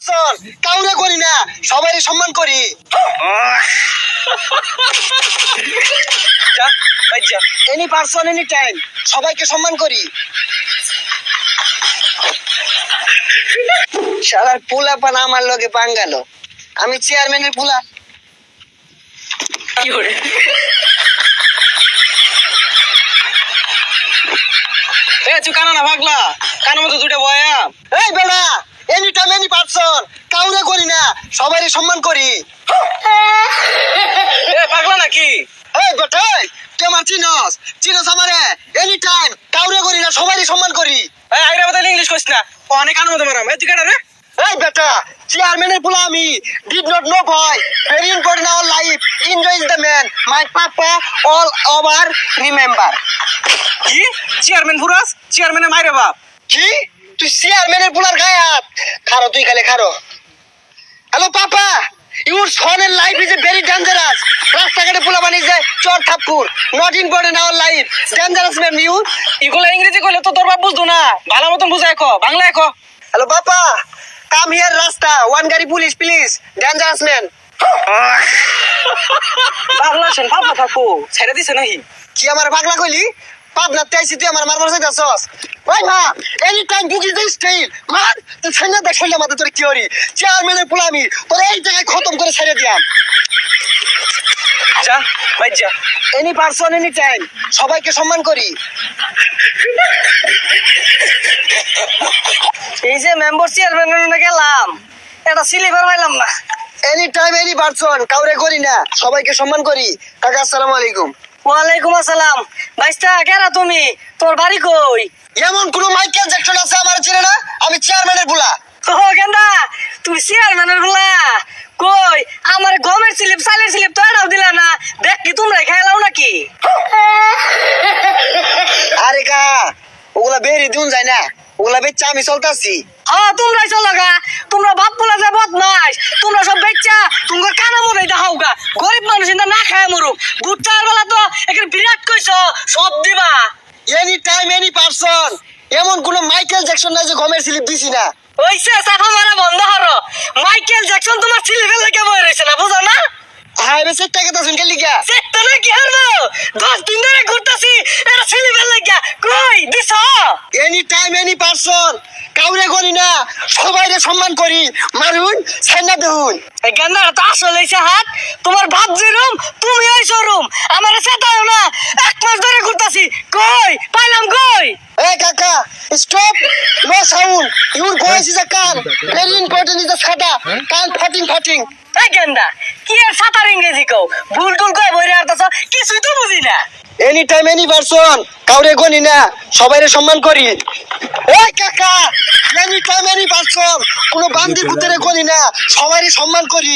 চল কাউরে করি না, সবারই সম্মান করি। এনি পারসন এনি টাইম, সবাইকে সম্মান করি। শালার পোলা পান আমার লগে পাঙ্গালো, আমি চেয়ারম্যানের পোলা। কি করে কানা না ভাগলা, কানের মতো দুটো বয়া। এই বেড়া, এনি টাইম এনি পারসন, কাউরে করি না, সবারই সম্মান করি। পাগলা নাকি? এই বেটা, কে আমার চিনস? চিনস আমারে? এনি টাইম কাউরে করি না, সবারই সম্মান করি। এই আইরা বদলে ইংলিশ কইছ না, অনেক কানের মতো মারাম। এই তুই কেডা রে? এই বেটা, চেয়ারম্যানের পোলা আমি। ডিড নট নো ভয়, very important our life, enjoy is the man, my papa all over remember. কি চেয়ারম্যান ফুরাস? চেয়ারম্যানের মাইরে বাপ? কি তুই চেয়ারম্যানের পোলার গায়ে হাত? খারো তুই, খালে খারো। হ্যালো পাপা, ইউর সনের life is a very dangerous. রাস্তাঘাটে পোলা বানিয়ে যায় চর থাপ্পুর, not important our life, dangerous man you. এগুলো ইংরেজি কইলে তো তোর বাপ বুঝতো না, ভালো মতন বুঝায় কো, বাংলায় কো। হ্যালো পাপা, কাম হিয়ার রাস্তা, ওয়ান গাড়ি পুলিশ প্লিজ, ডেঞ্জারাস ম্যান। পাগলা শুন, পাগলা থাকো, ছেড়ে দিছে নাকি? কি আমার পাগলা কইলি? পাবনা তাইছি তুই আমার মারবার চাইতাছস? ওই মা, any time book is the style, মার তুই ছেড়ে দেখ, শৈলা মাথা তোর কি হরি? চেয়ারম্যানের পোলা আমি, তোর এই জায়গায় খতম করে ছেড়ে দিয়াম। যা ভাই যা, এনি পারসন এনি টাইম, সবাইকে সম্মান করি। এই যে মেম্বার চেয়ারম্যানের গেলাম, এটা সিলিভার পাইলাম না। এনি টাইম এনি পারসন, কাউরে করি না, সবাইকে সম্মান করি। কাকা আসসালামু আলাইকুম। ওয়ালাইকুম আসসালাম। ভাইস্তা কেরা তুমি? তোর বাড়ি কই? এমন কোন মাইকেল জ্যাকসন আছে আমার চেনে না? আমি চেয়ারম্যানের পোলা। ও গেন্দা, তুমি চেয়ারম্যানের পোলা? কই আমার গমের স্লিপ, সালের স্লিপ তো এটাও দিলা না, দেখ কি তোমরা খেলাও নাকি? আরে কা, ওগুলা বেরি দিন যায় না, ওগুলা বেচ্চা আমি চলতাছি। হ্যাঁ তোমরাই চলো গা, তোমরা বাপ বলা যায় বদমাস, তোমরা সব বেচ্চা তোমার কানা মনে দেখাও গা। গরিব মানুষ ইন্দা না খায় মরুক, দুধ চার বেলা তো এখানে বিরাট কইছ সব দিবা। এনি টাইম এনি পারসন, এমন কোন মাইকেল জ্যাকসন নাই যে গমের স্লিপ দিছি না। ওইসে সাফা মারা বন্ধ করো, মাইকেল জ্যাকসন তোমার স্লিপের লেগে বই রইছে না, বুঝো না? হ্যাঁ বে সেট টাকা তো শুনকে লিখা সেট তো নাকি হারবো 10 দিন ধরে ঘুরতাছি, এটা স্লিপের লেগে কই দিছ? এনি টাইম এনি পারসন, কাউরে করি না, সবাইরে সম্মান করি। মারুন ছাইনা দেউন। এই গান্না তো আসলে হইছে হাত, তোমার ভাব যেরম তুমি ওই শোরুম, আমারে সেটাও না, এক মাস ধরে ঘুরতাছি, কই পাইলাম কই? এই কাকা stop, no sound, your voice is a কান, ভেরি ইম্পর্টেন্ট ইজ আ সাদা কান ফাটিং ফাটিং। এই গেন্দা কি আর সাতার ইংরেজি কও, ভুল টুল কই বইরে আরতাছ, কিছুই তো বুঝি না। এনি টাইম এনি পারসন, কাউরে গনি না, সবাইরে সম্মান করি। এই কাকা, এনি টাইম এনি পারসন, কোনো বান্দি ভূতেরে গনি না, সবাইরে সম্মান করি।